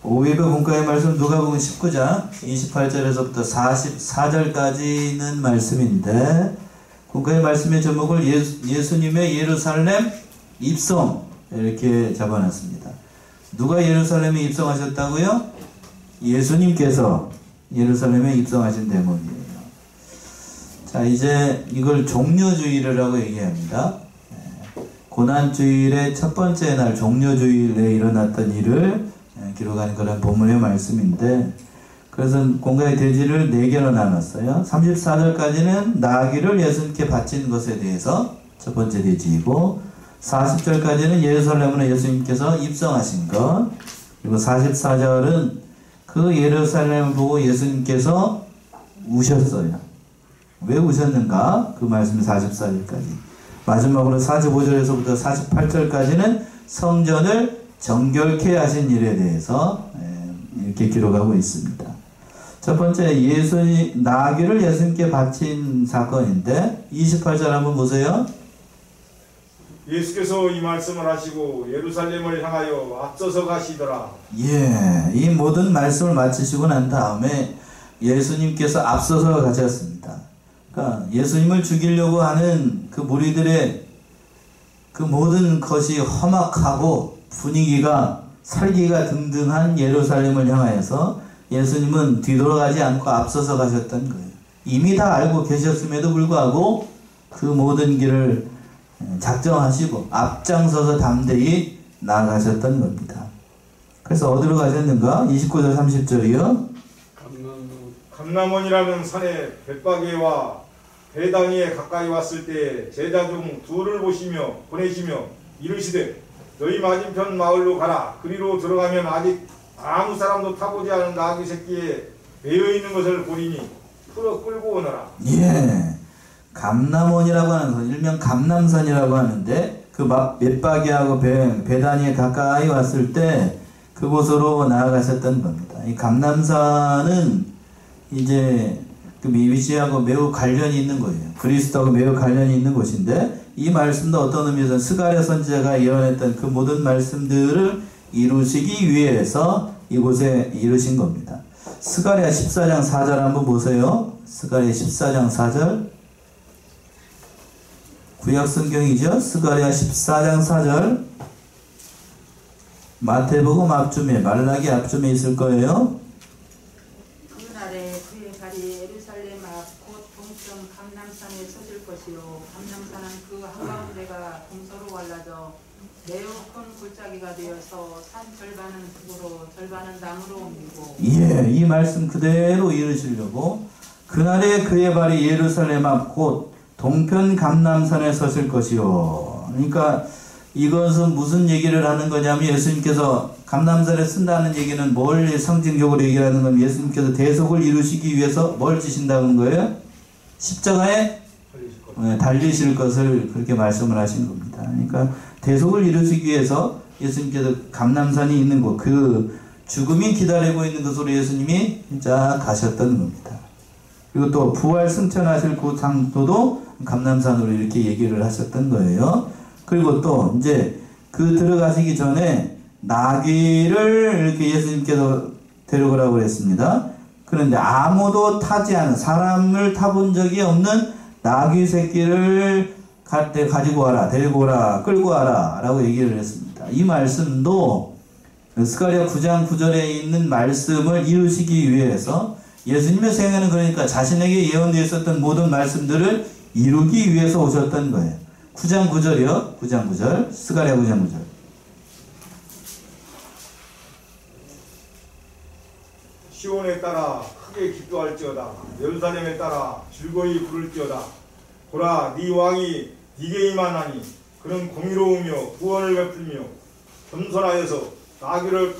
오위배 본과의 말씀 누가복음 19장 28절에서부터 44절까지는 말씀인데, 본과의 말씀의 제목을 예수님의 예루살렘 입성 이렇게 잡아놨습니다. 누가 예루살렘에 입성하셨다고요? 예수님께서 예루살렘에 입성하신 대목이에요. 자, 이제 이걸 종려주일이라고 얘기합니다. 고난주일의 첫 번째 날 종려주일에 일어났던 일을 기록하는 그런 본문의 말씀인데, 그래서 공가의 대지를 4개로 나눴어요. 34절까지는 나귀를 예수님께 바친 것에 대해서 첫 번째 대지이고, 40절까지는 예루살렘으로 예수님께서 입성하신 것, 그리고 44절은 그 예루살렘을 보고 예수님께서 우셨어요. 왜 우셨는가? 그 말씀이 44절까지. 마지막으로 45절에서부터 48절까지는 성전을 정결케 하신 일에 대해서 이렇게 기록하고 있습니다. 첫 번째, 나귀를 예수님께 바친 사건인데 28절 한번 보세요. 예수께서 이 말씀을 하시고 예루살렘을 향하여 앞서서 가시더라. 예, 이 모든 말씀을 마치시고 난 다음에 예수님께서 앞서서 가셨습니다. 그러니까 예수님을 죽이려고 하는 그 무리들의 그 모든 것이 험악하고 분위기가 살기가 등등한 예루살렘을 향하여서 예수님은 뒤돌아가지 않고 앞서서 가셨던 거예요. 이미 다 알고 계셨음에도 불구하고 그 모든 길을 작정하시고 앞장서서 담대히 나아가셨던 겁니다. 그래서 어디로 가셨는가? 29절 30절이요. 감람원이라는 산에 벳바게와 베다니에 가까이 왔을 때 제자 중 둘을 보내시며 이르시되 너희 맞은편 마을로 가라. 그리로 들어가면 아직 아무 사람도 타보지 않은 나귀 새끼에 매여 있는 것을 보리니 풀어 끌고 오너라. 예, 감람원이라고 하는 것, 일명 감람산이라고 하는데, 그 벳바게하고 베다니에 가까이 왔을 때 그곳으로 나아가셨던 겁니다. 이 감람산은 이제 그 미시하고 매우 관련이 있는 거예요. 그리스도하고 매우 관련이 있는 곳인데, 이 말씀도 어떤 의미에서 스가랴 선지자가 예언했던 그 모든 말씀들을 이루시기 위해서 이곳에 이르신 겁니다. 스가랴 14장 4절 한번 보세요. 스가랴 14장 4절. 구약성경이죠. 스가랴 14장 4절. 마태복음 앞쯤에, 말라기 앞쯤에 있을 거예요. 그날에 그의 발이 예루살렘 앞 곧 동편 감람산에 서질 것이요 감람산은 그 한가운데가 동서로 갈라져 매우 큰 골짜기가 되어서 산 절반은 북으로 절반은 남으로 옮기고. 예, 이 말씀 그대로 이루시려고 그날에 그의 발이 예루살렘 앞 곧 동편 감람산에 서실 것이요. 그러니까 이것은 무슨 얘기를 하는 거냐면, 예수님께서 감람산에 쓴다는 얘기는 뭘 상징적으로 얘기하는 건, 예수님께서 대속을 이루시기 위해서 뭘 지신다는 거예요? 십자가에 달리실 것을 그렇게 말씀을 하신 겁니다. 그러니까 대속을 이루시기 위해서 예수님께서 감람산이 있는 곳, 그 죽음이 기다리고 있는 곳으로 예수님이 진짜 가셨던 겁니다. 그리고 또 부활 승천하실 그 장소도 감람산으로 이렇게 얘기를 하셨던 거예요. 그리고 또 이제 그 들어가시기 전에 나귀를 이렇게 예수님께서 데려오라고 그랬습니다. 그런데 아무도 타지 않은, 사람을 타본 적이 없는 나귀 새끼를 갈 때 가지고 와라, 데리고 오라, 끌고 와라 라고 얘기를 했습니다. 이 말씀도 스가랴 9장 9절에 있는 말씀을 이루시기 위해서, 예수님의 생애는 그러니까 자신에게 예언되어 있었던 모든 말씀들을 이루기 위해서 오셨던 거예요. 9장 9절이요. 9장 9절. 스가랴 9장 9절. 시온에 따라 크게 기뻐할지어다. 예루살렘에 따라 즐거이 부를지어다. 보라, 네 왕이 네게 임하나니 그는 공의로우며 구원을 베풀며 겸손하여서 나귀를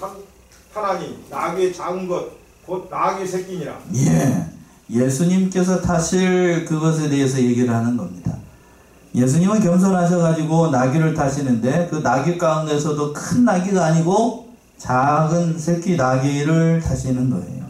타나니 나귀의 작은 것 곧 나귀 새끼니라. 예, 예수님께서 타실 그것에 대해서 얘기를 하는 겁니다. 예수님은 겸손하셔가지고 나귀를 타시는데, 그 나귀 가운데서도 큰 나귀가 아니고 작은 새끼 나귀를 타시는 거예요.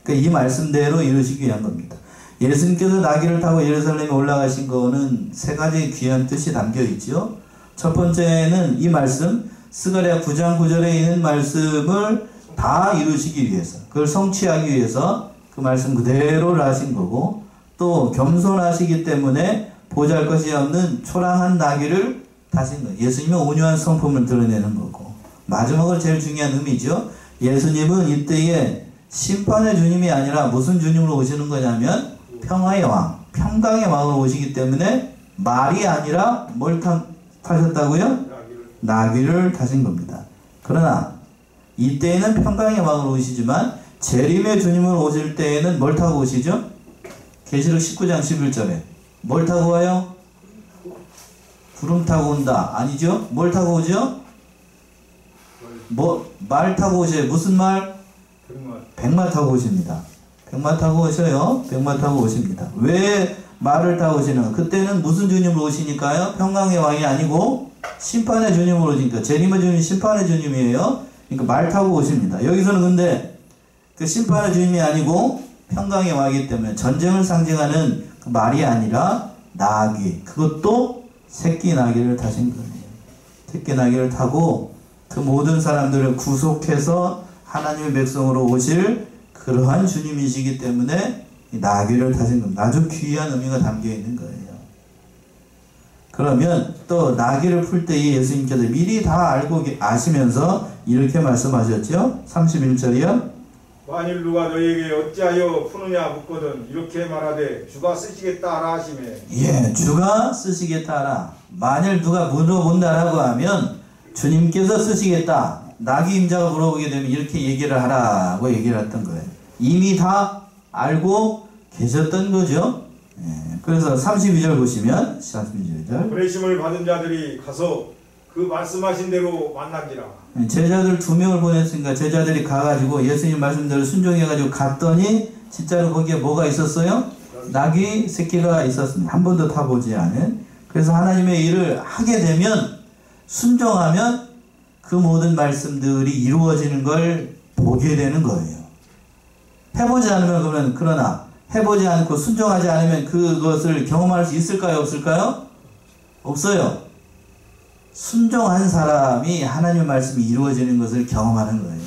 그러니까 이 말씀대로 이루시기 위한 겁니다. 예수님께서 나귀를 타고 예루살렘에 올라가신 거는 3가지 귀한 뜻이 담겨 있죠. 첫 번째는 이 말씀, 스가랴 9장 9절에 있는 말씀을 다 이루시기 위해서, 그걸 성취하기 위해서 그 말씀 그대로를 하신 거고, 또 겸손하시기 때문에 보잘것이 없는 초라한 나귀를 다신 거예요. 예수님은 온유한 성품을 드러내는 거고, 마지막으로 제일 중요한 의미죠. 예수님은 이때에 심판의 주님이 아니라 무슨 주님으로 오시는 거냐면 평화의 왕, 평강의 왕으로 오시기 때문에 말이 아니라 뭘 타셨다고요? 나귀를 타신 겁니다. 그러나 이때에는 평강의 왕으로 오시지만 재림의 주님으로 오실 때에는 뭘 타고 오시죠? 계시록 19장 11절에 뭘 타고 와요? 구름 타고 온다. 아니죠? 뭘 타고 오죠? 말 타고 오셔요. 무슨 말? 백마 타고 오십니다. 백마 타고 오셔요. 백마 타고 오십니다. 왜 말을 타고 오시는? 그때는 무슨 주님으로 오시니까요? 평강의 왕이 아니고 심판의 주님으로 오시니까, 재림의 주님이 심판의 주님이에요. 그러니까 말 타고 오십니다. 여기서는 근데 그 심판의 주님이 아니고 평강의 왕이기 때문에 전쟁을 상징하는 그 말이 아니라 나귀, 그것도 새끼 나귀를 타신 거예요. 새끼 나귀를 타고 그 모든 사람들을 구속해서 하나님의 백성으로 오실 그러한 주님이시기 때문에 이 나귀를 타신 겁니다. 아주 귀한 의미가 담겨 있는 거예요. 그러면 또 나귀를 풀 때 예수님께서 미리 다 알고 아시면서 이렇게 말씀하셨죠. 31절이요. 만일 누가 너희에게 어찌하여 푸느냐 묻거든 이렇게 말하되 주가 쓰시겠다 하라 하시매. 예, 주가 쓰시겠다 하라. 만일 누가 물어본다라고 하면 주님께서 쓰시겠다. 나귀 임자가 물어보게 되면 이렇게 얘기를 하라고 얘기를 했던 거예요. 이미 다 알고 계셨던 거죠. 예, 그래서 32절 보시면 32절. 보내심을 받은 자들이 가서 그 말씀하신 대로 만난지라. 제자들 2명을 보냈으니까 제자들이 가가지고 예수님 말씀대로 순종해가지고 갔더니 진짜로 거기에 뭐가 있었어요? 나귀 새끼가 있었습니다. 한 번도 타보지 않은. 그래서 하나님의 일을 하게 되면, 순종하면 그 모든 말씀들이 이루어지는 걸 보게 되는 거예요. 해보지 않으면, 그러나 해보지 않고 순종하지 않으면 그것을 경험할 수 있을까요? 없을까요? 없어요. 순종한 사람이 하나님의 말씀이 이루어지는 것을 경험하는 거예요.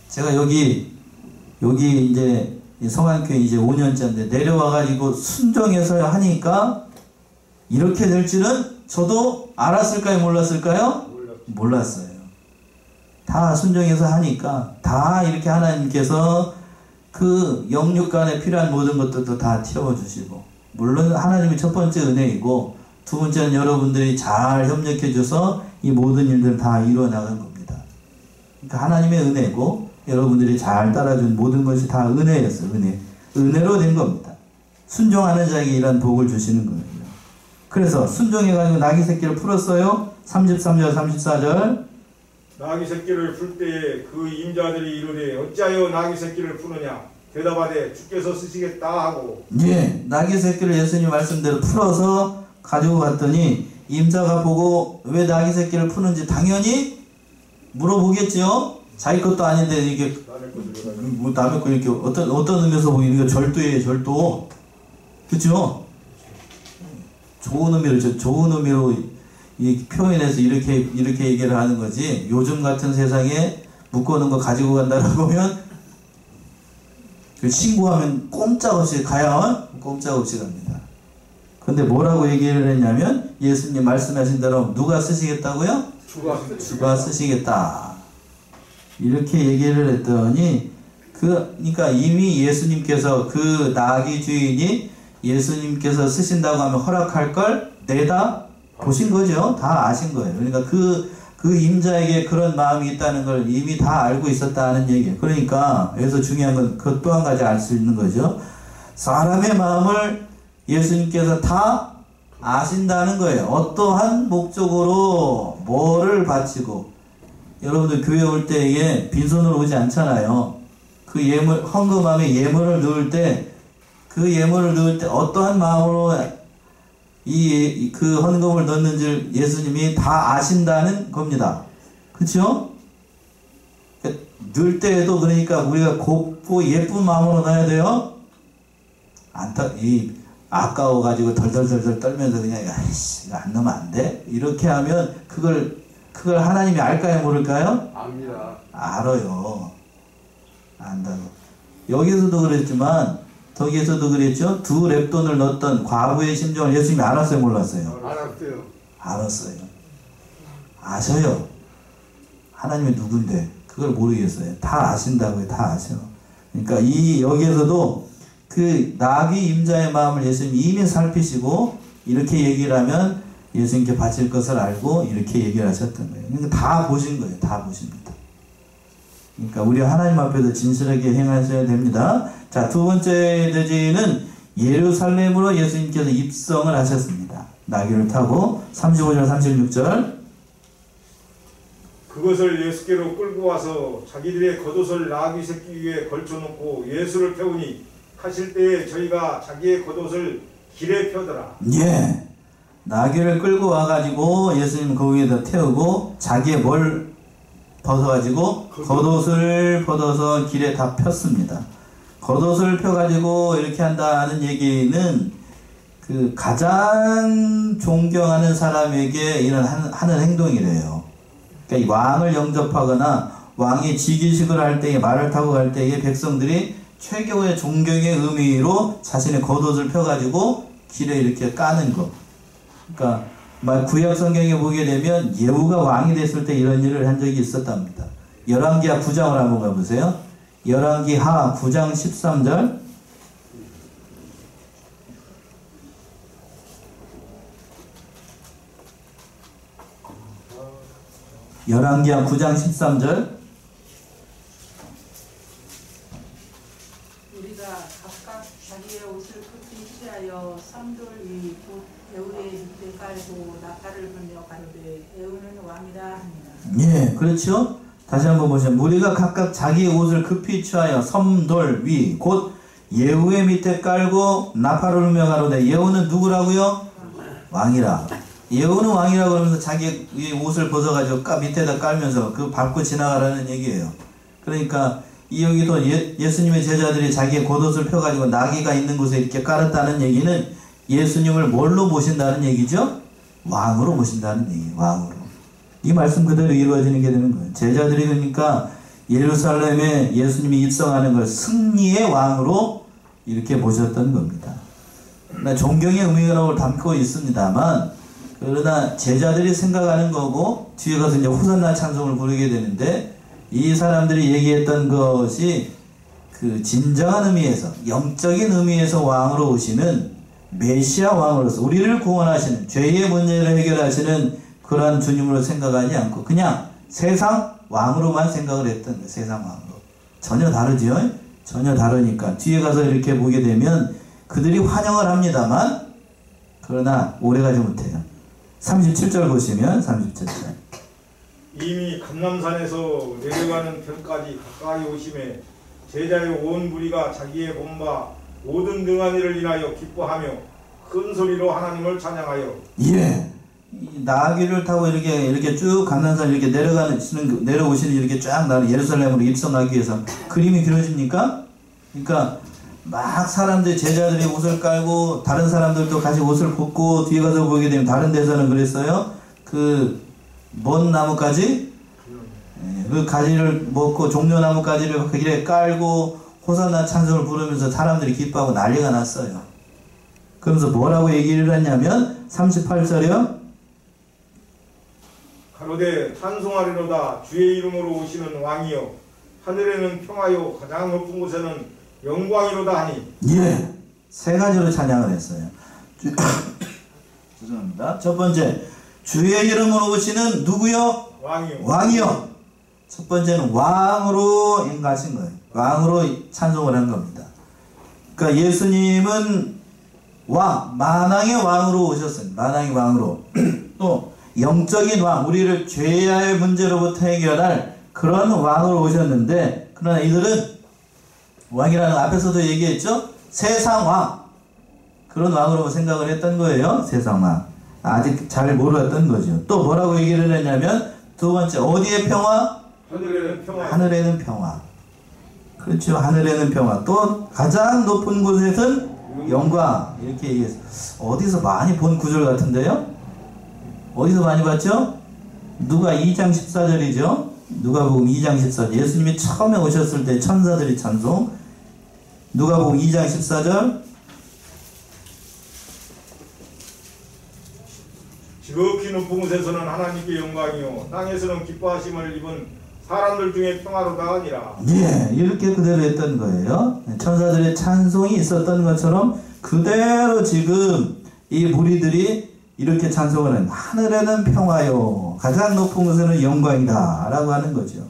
제가 여기 이제 성안교회 이제 5년째인데 내려와가지고 순종해서 하니까 이렇게 될 줄은 저도 알았을까요? 몰랐을까요? 몰랐어요. 다 순종해서 하니까 다 이렇게 하나님께서 그 영육간에 필요한 모든 것들도 다 채워주시고, 물론 하나님이 첫 번째 은혜이고 두 번째는 여러분들이 잘 협력해줘서 이 모든 일들을 다 이루어나간 겁니다. 그러니까 하나님의 은혜고 여러분들이 잘 따라준 모든 것이 다 은혜였어요. 은혜로 된 겁니다. 순종하는 자에게 이런 복을 주시는 거예요. 그래서 순종해가지고 나귀 새끼를 풀었어요. 33절 34절. 나귀 새끼를 풀 때에 그 임자들이 이르되 어찌하여 나귀 새끼를 푸느냐 대답하되 주께서 쓰시겠다 하고. 예, 나귀 새끼를 예수님 말씀대로 풀어서 가지고 갔더니 임자가 보고 왜 나귀 새끼를 푸는지 당연히 물어보겠지요. 자기 것도 아닌데 이게 뭐 남의 거 이렇게 어떤 의미에서 보기는 이거 절도예요, 절도. 그렇죠? 좋은 의미로 이 표현해서 이렇게 얘기를 하는 거지. 요즘 같은 세상에 묶어놓은 거 가지고 간다라고 하면 신고하면 꼼짝없이 꼼짝없이 갑니다. 근데 뭐라고 얘기를 했냐면 예수님 말씀하신 대로 누가 쓰시겠다고요? 주가 쓰시겠다. 이렇게 얘기를 했더니 그러니까 이미 예수님께서 그 나귀 주인이 예수님께서 쓰신다고 하면 허락할 걸 내다 보신 거죠. 다 아신 거예요. 그러니까 그 임자에게 그런 마음이 있다는 걸 이미 다 알고 있었다는 얘기예요. 그러니까 여기서 중요한 건 그 또 한 가지 알 수 있는 거죠. 사람의 마음을 예수님께서 다 아신다는 거예요. 어떠한 목적으로 뭐를 바치고. 여러분들 교회 올 때에 빈손으로 오지 않잖아요. 그 예물, 헌금함에 예물을 넣을 때 그 예물을 넣을 때 어떠한 마음으로 그 헌금을 넣는지 예수님이 다 아신다는 겁니다. 그렇죠? 넣을 때에도 그러니까 우리가 곱고 예쁜 마음으로 넣어야 돼요. 아까워가지고 덜덜덜덜 떨면서 그냥 아이씨 이거 안 넣으면 안 돼? 이렇게 하면 그걸 하나님이 알까요? 모를까요? 압니다. 알아요. 안다고. 여기서도 그랬지만 거기에서도 그랬죠. 두 렙돈을 넣었던 과부의 심정을 예수님이 알았어요, 몰랐어요? 알았어요. 알았어요. 아셔요. 하나님이 누군데 그걸 모르겠어요. 다 아신다고요. 다 아셔. 그러니까 이 여기에서도 그 나귀 임자의 마음을 예수님이 이미 살피시고 이렇게 얘기를 하면 예수님께 바칠 것을 알고 이렇게 얘기를 하셨던 거예요. 그러니까 다 보신 거예요. 다 보십니다. 그러니까 우리 하나님 앞에서 진실하게 행하셔야 됩니다. 자, 두 번째 대지는 예루살렘으로 예수님께서 입성을 하셨습니다. 나귀를 타고 35절 36절 그것을 예수께로 끌고 와서 자기들의 겉옷을 나귀 새끼 위에 걸쳐놓고 예수를 태우니 하실 때에 저희가 자기의 겉옷을 길에 펴더라. 예. 나귀를 끌고 와가지고 예수님 거기에다 태우고 자기의 뭘 벗어가지고 겉옷을 벗어서 길에 다 폈습니다. 겉옷을 펴가지고 이렇게 한다는 얘기는 그 가장 존경하는 사람에게 이런 하는 행동이래요. 그러니까 이 왕을 영접하거나 왕이 즉위식을 할 때에 말을 타고 갈 때에 백성들이 최고의 존경의 의미로 자신의 겉옷을 펴가지고 길에 이렇게 까는 거. 그러니까 구약 성경에 보게 되면 예후가 왕이 됐을 때 이런 일을 한 적이 있었답니다. 열왕기하 9장을 한번 가보세요. 열왕기하 9장 13절 열왕기하 9장 13절 우리가 각각 자기의 옷을 급히 취하여 삼돌 위 곧 에우의 밑에 깔고 나팔을 불며 가로되 에우는 왕이라 합니다. 예, 그렇죠. 다시 한번 보시면 우리가 각각 자기의 옷을 급히 취하여 섬돌 위 곧 예후의 밑에 깔고 나팔을 불며 가로되 예후는 누구라고요? 왕이라. 예후는 왕이라 그러면서 자기 옷을 벗어가지고 밑에다 깔면서 그 밟고 지나가라는 얘기예요. 그러니까 이 여기도 예수님의 제자들이 자기의 겉옷을 펴가지고 나귀가 있는 곳에 이렇게 깔았다는 얘기는 예수님을 뭘로 모신다는 얘기죠? 왕으로 모신다는 얘기예요. 왕으로. 이 말씀 그대로 이루어지는 게 되는 거예요. 제자들이 그러니까 예루살렘에 예수님이 입성하는 걸 승리의 왕으로 이렇게 모셨던 겁니다. 존경의 의미를 담고 있습니다만 그러나 제자들이 생각하는 거고 뒤에 가서 이제 호산나 찬송을 부르게 되는데 이 사람들이 얘기했던 것이 그 진정한 의미에서 영적인 의미에서 왕으로 오시는 메시아 왕으로서 우리를 구원하시는 죄의 문제를 해결하시는 그러한 주님으로 생각하지 않고 그냥 세상 왕으로만 생각을 했던 거예요. 세상 왕으로. 전혀 다르죠. 전혀 다르니까 뒤에 가서 이렇게 보게 되면 그들이 환영을 합니다만 그러나 오래가지 못해요. 37절 보시면 37절 이미 감람산에서 내려가는 편까지 가까이 오심에 제자의 온 무리가 자기의 본바 모든 등한 일을 인하여 기뻐하며 큰 소리로 하나님을 찬양하여 예. 이 나귀를 타고 이렇게 쭉 감람산 이렇게 내려오시는 이렇게 쫙 나는 예루살렘으로 입성하기 위해서 그림이 그려집니까? 그러니까 막 사람들 제자들이 옷을 깔고 다른 사람들도 같이 옷을 벗고 뒤에 가서 보게 되면 다른 데서는 그랬어요. 그 먼 나무까지 그 가지를 먹고 종려나무 가지를 그 길에 깔고 호산나 찬송을 부르면서 사람들이 기뻐하고 난리가 났어요. 그러면서 뭐라고 얘기를 했냐면 38절이요. 가로되 찬송하리로다 주의 이름으로 오시는 왕이여 하늘에는 평화요 가장 높은 곳에는 영광이로다 하니. 예, 세 가지로 찬양을 했어요. 죄송합니다. 첫 번째, 주의 이름으로 오시는 누구요? 왕이요. 왕이요. 첫 번째는 왕으로 인가하신 거예요. 왕으로 찬송을 한 겁니다. 그러니까 예수님은 만왕의 왕으로 오셨어요. 만왕의 왕으로. 또 영적인 왕, 우리를 죄의 문제로부터 해결할 그런 왕으로 오셨는데 그러나 이들은 왕이라는 앞에서도 얘기했죠. 세상 왕. 그런 왕으로 생각을 했던 거예요. 세상 왕. 아직 잘 모르었던 거죠. 또 뭐라고 얘기를 했냐면 두 번째 어디에 평화? 하늘에는 평화. 하늘에는 평화. 그렇죠. 하늘에는 평화. 또 가장 높은 곳에서는 영광. 이렇게 얘기했어요. 어디서 많이 본 구절 같은데요? 어디서 많이 봤죠? 누가 2장 14절이죠. 누가복음 2장 14절. 예수님이 처음에 오셨을 때 천사들이 찬송. 누가복음 2장 14절. 지극히 높은 곳에서는 하나님께 영광이요 땅에서는 기뻐하심을 입은 사람들 중에 평화로다 아니라. 예, 이렇게 그대로 했던 거예요. 천사들의 찬송이 있었던 것처럼 그대로 지금 이 무리들이 이렇게 찬송을 하는, 하늘에는 평화요 가장 높은 곳에는 영광이다 라고 하는 거죠.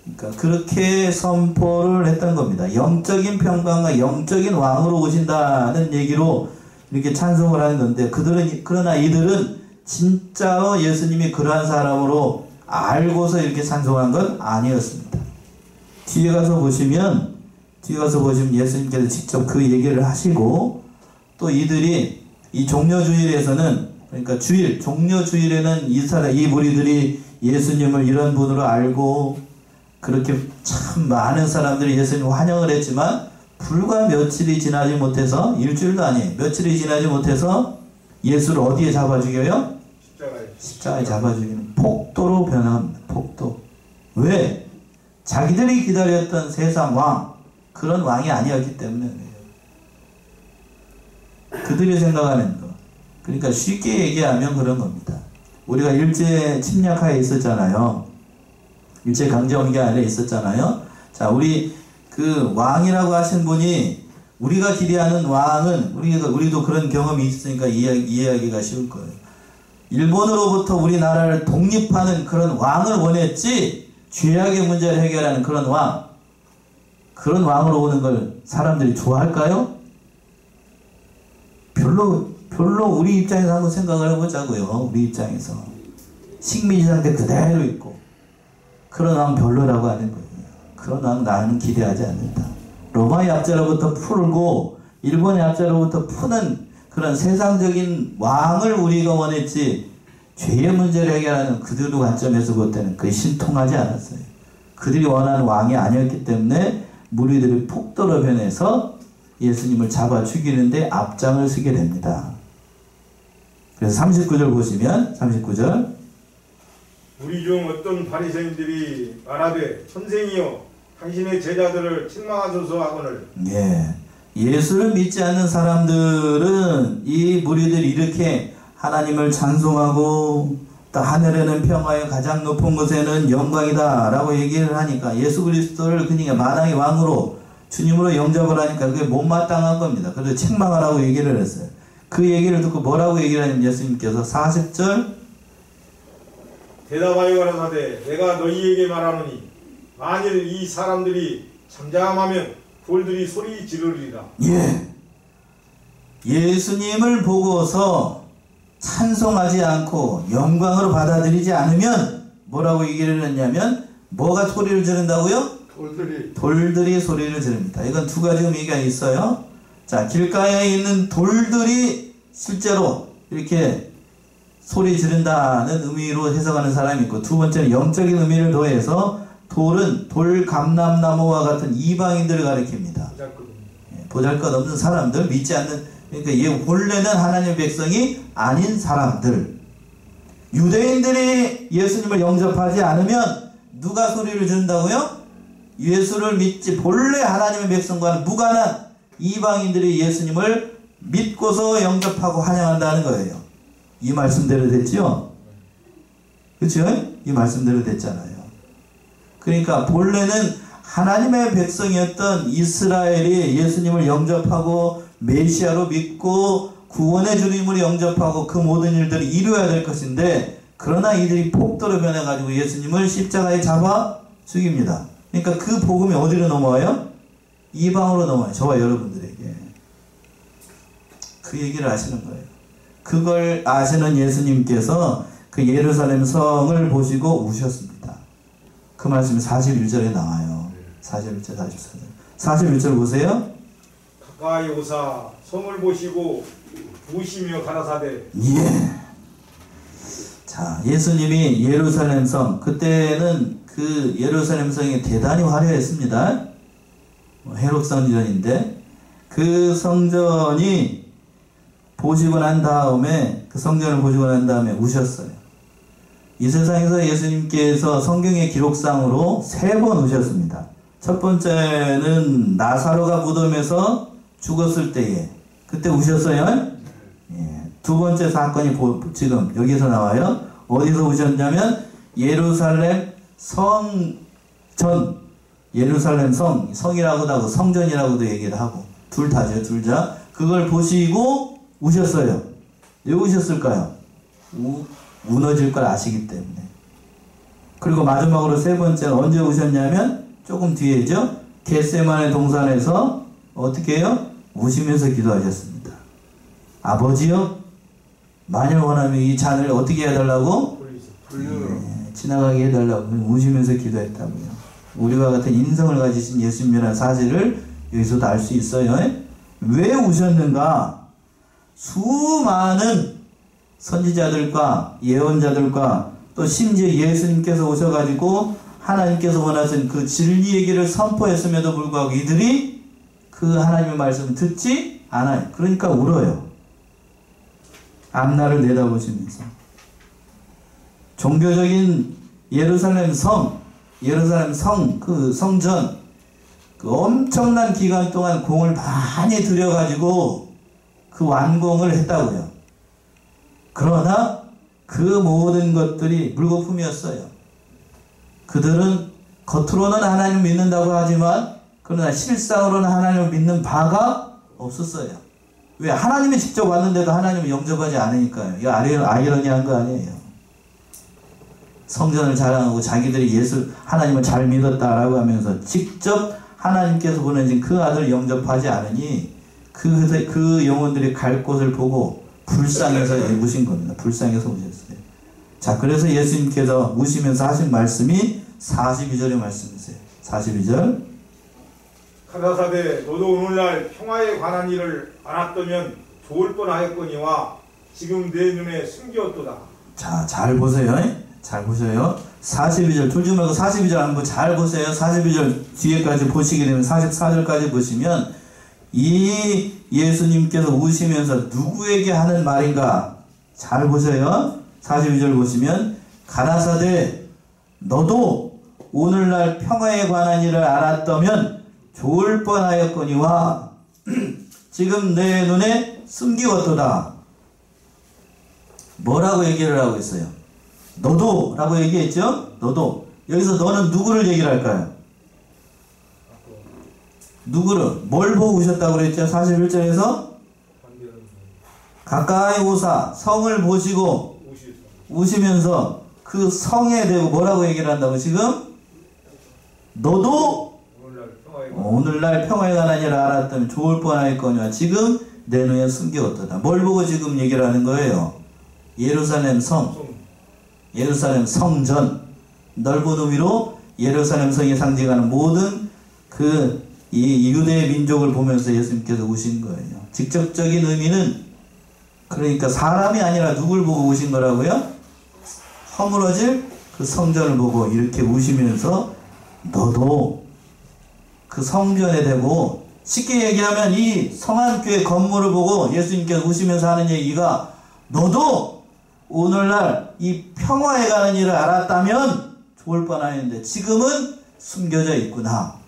그러니까 그렇게 선포를 했던 겁니다. 영적인 평강과 영적인 왕으로 오신다는 얘기로 이렇게 찬송을 하는 건데, 그러나 이들은 진짜로 예수님이 그러한 사람으로 알고서 이렇게 찬송한 건 아니었습니다. 뒤에 가서 보시면 예수님께서 직접 그 얘기를 하시고, 또 이들이 이 종려주일에서는, 그러니까 종려주일에는 이 무리들이 예수님을 이런 분으로 알고 그렇게 참 많은 사람들이 예수님 환영을 했지만, 불과 며칠이 지나지 못해서, 일주일도 아니에요, 며칠이 지나지 못해서 예수를 어디에 잡아 죽여요? 십자가에 잡아 죽이는 폭도로 변합니다. 폭도. 왜? 자기들이 기다렸던 세상 왕, 그런 왕이 아니었기 때문에 그래요. 그들이 생각하는 거. 그러니까 쉽게 얘기하면 그런 겁니다. 우리가 일제 침략하에 있었잖아요. 일제 강점기 안에 있었잖아요. 자, 우리 그 왕이라고 하신 분이, 우리가 기대하는 왕은, 우리도 그런 경험이 있으니까 이해하기가 쉬울 거예요. 일본으로부터 우리나라를 독립하는 그런 왕을 원했지, 죄악의 문제를 해결하는 그런 왕으로 오는 걸 사람들이 좋아할까요? 별로 우리 입장에서 한번 생각을 해보자고요. 우리 입장에서 식민지 상태 그대로 있고 그런 왕 별로라고 하는 거예요. 그런 왕 나는 기대하지 않는다. 로마의 압제로부터 풀고 일본의 압제로부터 푸는 그런 세상적인 왕을 우리가 원했지, 죄의 문제를 해결하는 그들의 관점에서 볼 때는 그게 신통하지 않았어요. 그들이 원하는 왕이 아니었기 때문에 무리들이 폭도로 변해서 예수님을 잡아 죽이는데 앞장을 서게 됩니다. 그래서 39절 보시면, 39절. 우리 중 어떤 바리새인들이 말하되 선생이여 당신의 제자들을 책망하소서 하거늘. 예. 예수를 믿지 않는 사람들은 이 무리들이 이렇게 하나님을 찬송하고 또 하늘에는 평화요 가장 높은 곳에는 영광이다 라고 얘기를 하니까, 예수 그리스도를 그러니까 만왕의 왕으로 주님으로 영접을 하니까 그게 못마땅한 겁니다. 그래서 책망하라고 얘기를 했어요. 그 얘기를 듣고 뭐라고 얘기를 하냐면, 예수님께서 40절 대답하여 가라사대 내가 너희에게 말하노니 만일 이 사람들이 잠잠하면 돌들이 소리 지르리라. 예. 예수님을 보고서 찬송하지 않고 영광으로 받아들이지 않으면 뭐라고 얘기를 했냐면, 뭐가 소리를 지른다고요? 돌들이 소리를 지릅니다. 이건 두 가지 의미가 있어요. 자, 길가에 있는 돌들이 실제로 이렇게 소리 지른다는 의미로 해석하는 사람이 있고, 두 번째는 영적인 의미를 더해서 돌은 돌감람나무와 같은 이방인들을 가리킵니다. 보잘것없는 사람들, 믿지 않는, 그러니까 본래는 하나님의 백성이 아닌 사람들. 유대인들이 예수님을 영접하지 않으면 누가 소리를 지른다고요? 예수를 믿지 본래 하나님의 백성과는 무관한 이방인들이 예수님을 믿고서 영접하고 환영한다는 거예요. 이 말씀대로 됐죠? 그렇죠? 이 말씀대로 됐잖아요. 그러니까 본래는 하나님의 백성이었던 이스라엘이 예수님을 영접하고 메시아로 믿고 구원의 주님으로 영접하고 그 모든 일들을 이루어야 될 것인데, 그러나 이들이 폭도로 변해가지고 예수님을 십자가에 잡아 죽입니다. 그러니까 그 복음이 어디로 넘어와요? 이방으로 넘어와요. 저와 여러분들에게. 그 얘기를 하시는 거예요. 그걸 아시는 예수님께서 그 예루살렘 성을 보시고 우셨습니다. 그 말씀이 41절에 나와요. 41절, 44절. 41절 보세요. 가까이 오사 성을 보시고 우시며 가라사대. 예. 자, 예수님이 예루살렘 성, 그때는 그 예루살렘 성이 대단히 화려했습니다. 헤롯 성전인데, 그 성전이 보시고 난 다음에, 그 성전을 보시고 난 다음에 우셨어요. 이 세상에서 예수님께서 성경의 기록상으로 3번 오셨습니다. 첫 번째는 나사로가 무덤에서 죽었을 때에 그때 오셨어요. 예. 두 번째 사건이 지금 여기서 나와요. 어디서 오셨냐면 예루살렘 성전, 예루살렘 성이라고도 하고 성전이라고도 얘기를 하고 둘 다죠. 둘 다. 그걸 보시고 우셨어요. 왜 우셨을까요? 무너질 걸 아시기 때문에. 그리고 마지막으로 세 번째는 언제 우셨냐면 조금 뒤에죠. 겟세마네 동산에서 어떻게 해요? 우시면서 기도하셨습니다. 아버지요, 만일 원하면 이 잔을 어떻게 해달라고? 예, 지나가게 해달라고 우시면서 기도했다고요. 우리와 같은 인성을 가지신 예수님이라는 사실을 여기서도 알 수 있어요. 왜 우셨는가? 수많은 선지자들과 예언자들과 또 심지어 예수님께서 오셔가지고 하나님께서 원하신 그 진리 얘기를 선포했음에도 불구하고 이들이 그 하나님의 말씀을 듣지 않아요. 그러니까 울어요. 앞날을 내다보시면서. 종교적인 예루살렘 성, 그 성전, 그 엄청난 기간 동안 공을 많이 들여가지고 그 완공을 했다고요. 그러나 그 모든 것들이 물거품이었어요. 그들은 겉으로는 하나님을 믿는다고 하지만 그러나 실상으로는 하나님을 믿는 바가 없었어요. 왜? 하나님이 직접 왔는데도 하나님을 영접하지 않으니까요. 이거 아이러니한 거 아니에요. 성전을 자랑하고 자기들이 하나님을 잘 믿었다라고 하면서 직접 하나님께서 보내신 그 아들을 영접하지 않으니 그 영혼들이 갈 곳을 보고 불쌍해서 우신 겁니다. 불쌍해서 우셨어요. 자, 그래서 예수님께서 우시면서 하신 말씀이 42절의 말씀이세요. 42절. 가라사대 너도 오늘날 평화에 관한 일을 알았다면 좋을 뻔하였거니와 지금 내 눈에 숨겼도다. 자, 잘 보세요. 잘 보세요. 42절 둘 중 말고 42절 한번 잘 보세요. 42절 뒤에까지 보시게 되면 44절까지 보시면 이 예수님께서 우시면서 누구에게 하는 말인가 잘 보세요. 42절 보시면 가라사대 너도 오늘날 평화에 관한 일을 알았다면 좋을 뻔하였거니와 지금 내 눈에 숨기웠도다. 뭐라고 얘기를 하고 있어요? 너도 라고 얘기했죠? 너도. 여기서 너는 누구를 얘기를 할까요? 누구를? 뭘 보고 우셨다고 그랬죠? 41절에서 가까이 오사 성을 보시고 우시면서 그 성에 대고 뭐라고 얘기를 한다고 지금? 너도 오늘날 평화에 관한 일을 알았다면 좋을 뻔하였거니와 지금 내 눈에 숨겨왔도다. 뭘 보고 지금 얘기를 하는 거예요? 예루살렘 성전, 넓은 의미로 예루살렘 성이 상징하는 모든 이 유대의 민족을 보면서 예수님께서 우신 거예요. 직접적인 의미는 그러니까 사람이 아니라 누굴 보고 우신 거라고요? 허물어질 그 성전을 보고 이렇게 우시면서 너도 그 성전에 대고 쉽게 얘기하면 이 성안교회 건물을 보고 예수님께서 우시면서 하는 얘기가 너도 오늘날 이 평화에 관한 일을 알았다면 좋을 뻔하였는데 지금은 숨겨져 있구나.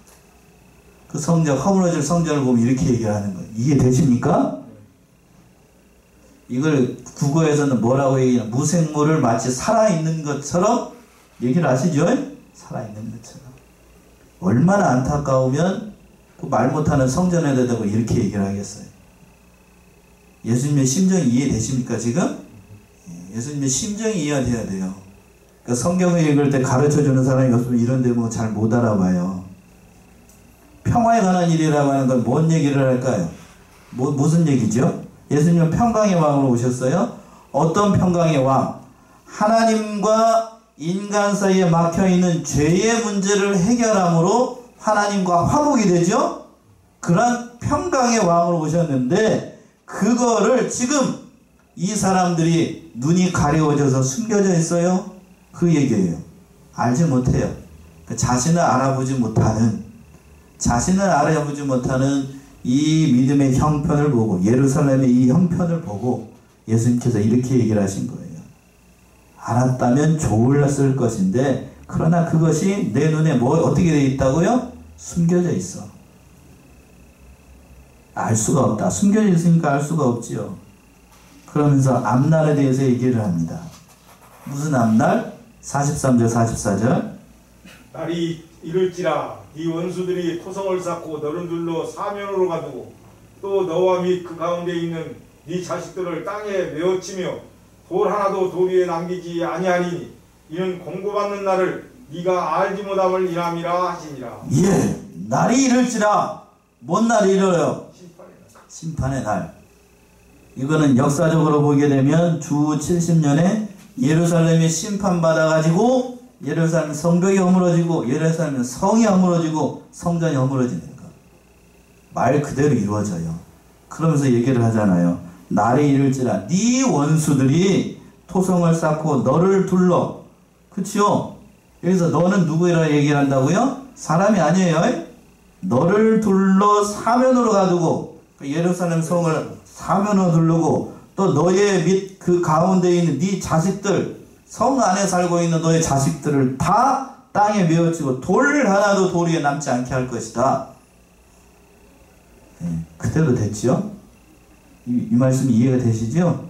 그 성전, 허물어질 성전을 보면 이렇게 얘기를 하는 거예요. 이해되십니까? 이걸 국어에서는 뭐라고 얘기하냐. 무생물을 마치 살아있는 것처럼 얘기를 하시죠? 살아있는 것처럼. 얼마나 안타까우면 그 말 못하는 성전에 대고 이렇게 얘기를 하겠어요. 예수님의 심정이 이해되십니까 지금? 예수님의 심정이 이해돼야 돼요. 그러니까 성경을 읽을 때 가르쳐주는 사람이 없으면 이런 데 뭐 잘 못 알아봐요. 평화에 관한 일이라고 하는 건 뭔 얘기를 할까요? 무슨 얘기죠? 예수님은 평강의 왕으로 오셨어요. 어떤 평강의 왕? 하나님과 인간 사이에 막혀있는 죄의 문제를 해결함으로 하나님과 화목이 되죠? 그런 평강의 왕으로 오셨는데 그거를 지금 이 사람들이 눈이 가려워져서 숨겨져 있어요. 그 얘기예요. 알지 못해요. 자신을 알아보지 못하는 이 믿음의 형편을 보고 예루살렘의 이 형편을 보고 예수님께서 이렇게 얘기를 하신 거예요. 알았다면 좋았을 것인데 그러나 그것이 내 눈에 어떻게 되어 있다고요? 숨겨져 있어. 알 수가 없다. 숨겨져 있으니까 알 수가 없지요. 그러면서 앞날에 대해서 얘기를 합니다. 무슨 앞날? 43절 44절 날이 이를지라 네 원수들이 토성을 쌓고 너를 둘러 사면으로 가두고 또 너와 및 그 가운데 있는 네 자식들을 땅에 메어치며 돌 하나도 돌 위에 남기지 아니하리니 이는 공고받는 날을 네가 알지 못함을 인함이라 하시니라. 예, 날이 이를지라. 뭔 날이 이르러요? 심판의 날. 이거는 역사적으로 보게 되면 주 70년에 예루살렘이 심판받아가지고 예루살렘 성벽이 허물어지고 예루살렘 성이 허물어지고 성전이 허물어지는 거. 말 그대로 이루어져요. 그러면서 얘기를 하잖아요. 날이 이를지라 네 원수들이 토성을 쌓고 너를 둘러. 그치요? 여기서 너는 누구라 얘기를 한다고요? 사람이 아니에요. 너를 둘러 사면으로 가두고 예루살렘 성을 사면으로 두르고 또 너의 및 그 가운데 있는 네 자식들 성 안에 살고 있는 너의 자식들을 다 땅에 메어치고 돌 하나도 돌 위에 남지 않게 할 것이다. 네, 그대로 됐지요? 이 말씀이 이해가 되시죠?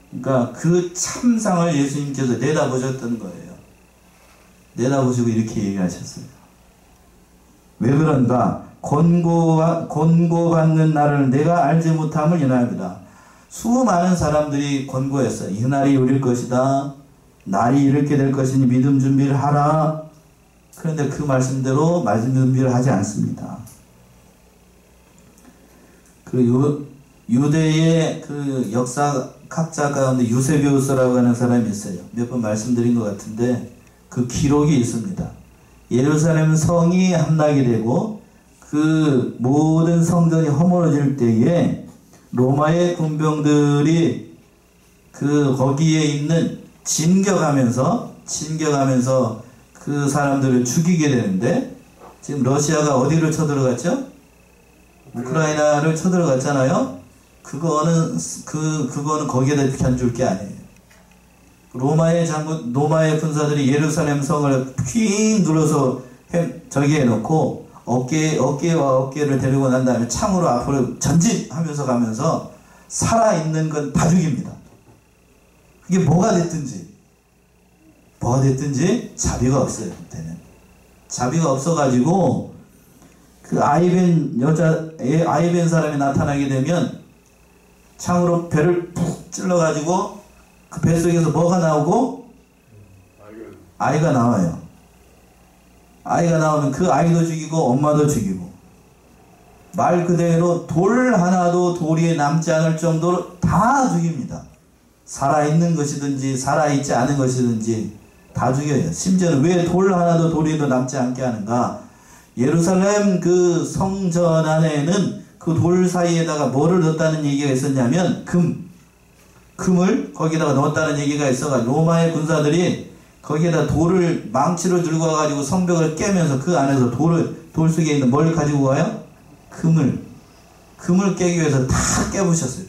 그러니까 그 참상을 예수님께서 내다보셨던 거예요. 내다보시고 이렇게 얘기하셨어요. 왜 그런가? 권고받는 날을 내가 알지 못함을 인하합니다. 수많은 사람들이 권고했어요. 이 날이 오릴 것이다. 날이 이렇게 될 것이니 믿음 준비를 하라. 그런데 그 말씀대로 말씀 준비를 하지 않습니다. 그 유대의 그 역사학자 가운데 유세비우스라고 하는 사람이 있어요. 몇 번 말씀드린 것 같은데 그 기록이 있습니다. 예루살렘 성이 함락이 되고 그 모든 성전이 허물어질 때에 로마의 군병들이 그 거기에 있는 진격하면서 그 사람들을 죽이게 되는데 지금 러시아가 어디를 쳐들어갔죠? 우크라이나를 쳐들어갔잖아요. 그거는 거기에다 편줄 게 아니에요. 로마의 군사들이 예루살렘 성을 휙 눌러서 저기 해놓고 어깨와 어깨를 데리고 난 다음에 창으로 앞으로 전진하면서 가면서 살아있는 건 다 죽입니다. 그게 뭐가 됐든지 자비가 없어요. 그때는 자비가 없어가지고 그 아이벤 사람이 나타나게 되면 창으로 배를 푹 찔러가지고 그 뱃속에서 뭐가 나오고? 아이가 나와요. 아이가 나오면 그 아이도 죽이고 엄마도 죽이고 말 그대로 돌 하나도 돌 위에 남지 않을 정도로 다 죽입니다. 살아있는 것이든지 살아있지 않은 것이든지 다 죽여요. 심지어는 왜 돌 하나도 돌 위에도 남지 않게 하는가? 예루살렘 그 성전 안에는 그 돌 사이에다가 뭐를 넣었다는 얘기가 있었냐면 금을 거기다가 넣었다는 얘기가 있어가지고 로마의 군사들이 거기에다 돌을 망치로 들고 와가지고 성벽을 깨면서 그 안에서 돌 속에 있는 뭘 가지고 와요? 금을 깨기 위해서 다 깨부셨어요.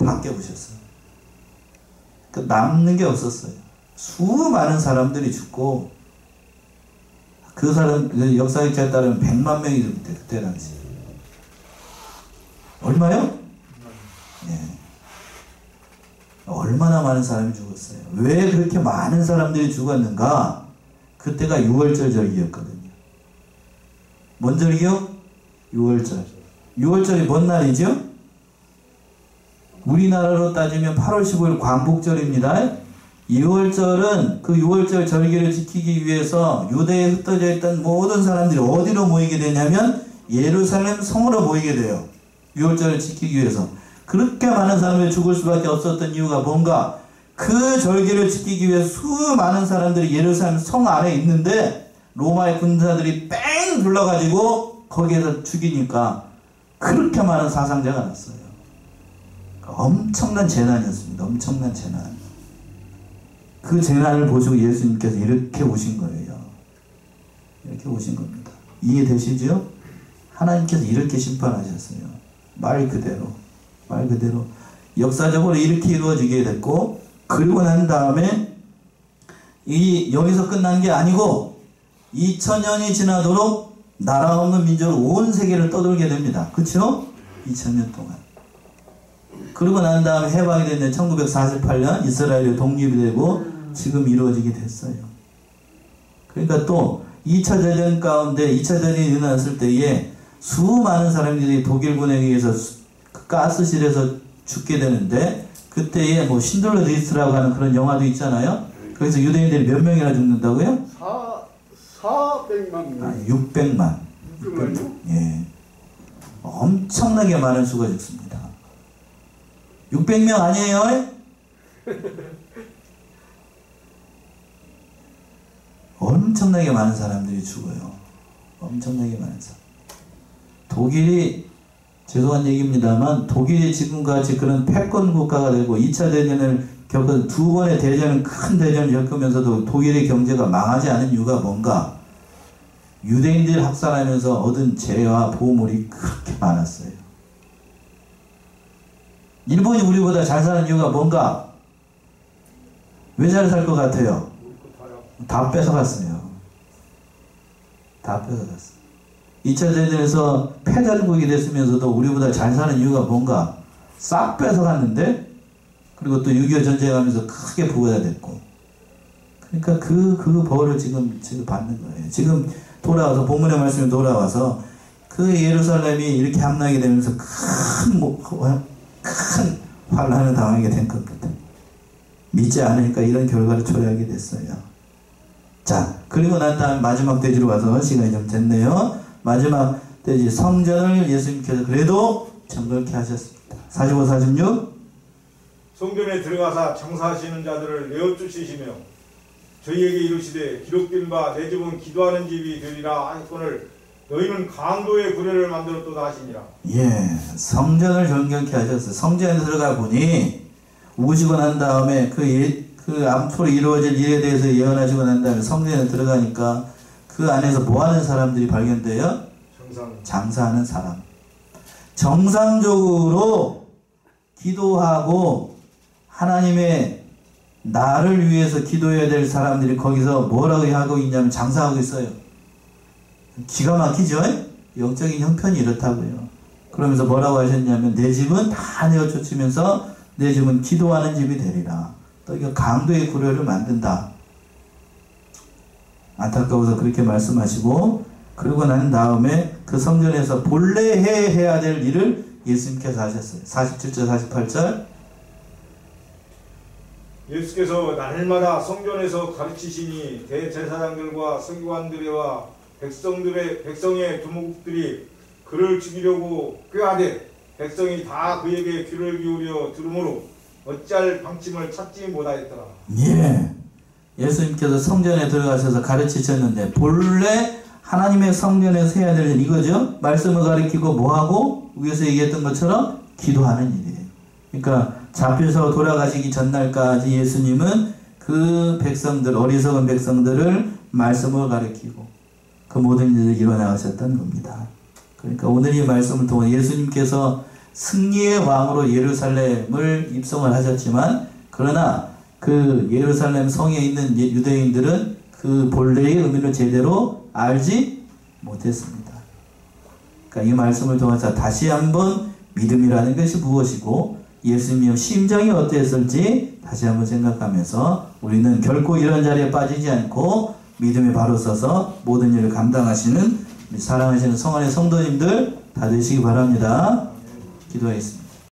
그 남는 게 없었어요. 수많은 사람들이 죽고 그 역사학자에 따르면 100만 명이 죽대 그때 당시. 얼마요? 네. 얼마나 많은 사람이 죽었어요. 왜 그렇게 많은 사람들이 죽었는가? 그때가 6월절 절기였거든요. 뭔 절기요? 6월절. 6월절이 뭔 날이죠? 우리나라로 따지면 8월 15일 광복절입니다. 6월절은 그 6월절 절기를 지키기 위해서 유대에 흩어져 있던 모든 사람들이 어디로 모이게 되냐면 예루살렘 성으로 모이게 돼요. 6월절을 지키기 위해서. 그렇게 많은 사람이 죽을 수밖에 없었던 이유가 뭔가? 그 절기를 지키기 위해 수많은 사람들이 예루살렘 성 안에 있는데 로마의 군사들이 뺑 둘러가지고 거기에서 죽이니까 그렇게 많은 사상자가 났어요. 엄청난 재난이었습니다. 엄청난 재난. 그 재난을 보시고 예수님께서 이렇게 오신 거예요. 이렇게 오신 겁니다. 이해되시죠? 하나님께서 이렇게 심판하셨어요. 말 그대로 역사적으로 이렇게 이루어지게 됐고, 그리고 난 다음에 여기서 끝난 게 아니고 2000년이 지나도록 나라 없는 민족으로 온 세계를 떠돌게 됩니다. 그렇죠? 2000년 동안. 그러고 난 다음에 해방이 됐는데 1948년 이스라엘이 독립이 되고 지금 이루어지게 됐어요. 그러니까 또 2차 대전 가운데 2차 대전이 일어났을 때에 수많은 사람들이 독일군에 의해서 가스실에서 죽게 되는데 그때에 뭐 신들러 리스트라고 하는 그런 영화도 있잖아요. 거기서 유대인들이 몇 명이나 죽는다고요? 400만 명. 아니, 600만. 600만요? 예. 엄청나게 많은 수가 죽습니다. 600명 아니에요? 엄청나게 많은 사람들이 죽어요. 엄청나게 많은 사람. 독일이, 죄송한 얘기입니다만, 독일이 지금같이 그런 패권 국가가 되고 2차 대전을 겪은 두 번의 대전은 큰 대전을 겪으면서도 독일의 경제가 망하지 않은 이유가 뭔가? 유대인들 학살하면서 얻은 재와 보물이 그렇게 많았어요. 일본이 우리보다 잘 사는 이유가 뭔가? 왜 잘 살 것 같아요? 다 뺏어갔어요. 다 뺏어갔어요. 2차 대전에서 패전국이 됐으면서도 우리보다 잘 사는 이유가 뭔가? 싹 뺏어갔는데, 그리고 또 6.25 전쟁하면서 크게 부가 됐고. 그러니까 그 벌을 지금 받는 거예요. 지금 돌아와서, 본문의 말씀이 돌아와서, 그 예루살렘이 이렇게 함락이 되면서 큰 환란을 당하게 된 겁니다. 믿지 않으니까 이런 결과를 초래하게 됐어요. 자, 그리고 난 다음 마지막 대지로 와서 시간이 좀 됐네요. 마지막 대지 성전을 예수님께서 그래도 정결케 하셨습니다. 45, 46. 성전에 들어가사 장사하시는 자들을 내어쫓으시며 저희에게 이르시되 기록된 바 내 집은 기도하는 집이 되리라 하였거늘 너희는 강도의 구례를 만들었도다 하시니라. 예, 성전을 정결케 하셨어요. 성전에 들어가 보니 우시고 난 다음에 그 앞으로 이루어질 일에 대해서 예언하시고 난 다음에 성전에 들어가니까 그 안에서 뭐 하는 사람들이 발견돼요? 장사하는 사람. 정상적으로 기도하고 하나님의 나를 위해서 기도해야 될 사람들이 거기서 뭐라고 하고 있냐면 장사하고 있어요. 기가 막히죠? 영적인 형편이 이렇다고요. 그러면서 뭐라고 하셨냐면 내 집은 다 내어쫓으면서 내 집은 기도하는 집이 되리라. 또 이거 강도의 구례를 만든다. 안타까워서 그렇게 말씀하시고, 그러고 난 다음에 그 성전에서 본래 해야 될 일을 예수님께서 하셨어요. 47절 48절. 예수께서 날마다 성전에서 가르치시니 대제사장들과 서기관들과 백성의 두목들이 그를 죽이려고 꾀하되 백성이 다 그에게 귀를 기울여 들으므로 어찌할 방침을 찾지 못하였더라. 예. 예수님께서 성전에 들어가셔서 가르치셨는데 본래 하나님의 성전에서 해야 될 일 이거죠. 말씀을 가르치고 뭐하고 위에서 얘기했던 것처럼 기도하는 일이에요. 그러니까 잡혀서 돌아가시기 전날까지 예수님은 그 백성들, 어리석은 백성들을 말씀을 가르치고 그 모든 일을 이뤄나가셨던 겁니다. 그러니까 오늘 이 말씀을 통해 예수님께서 승리의 왕으로 예루살렘을 입성을 하셨지만, 그러나 그 예루살렘 성에 있는 유대인들은 그 본래의 의미를 제대로 알지 못했습니다. 그러니까 이 말씀을 통해서 다시 한번 믿음이라는 것이 무엇이고 예수님의 심정이 어땠을지 다시 한번 생각하면서 우리는 결코 이런 자리에 빠지지 않고 믿음에 바로 서서 모든 일을 감당하시는 사랑하시는 성안의 성도님들 다 되시기 바랍니다. 기도하겠습니다.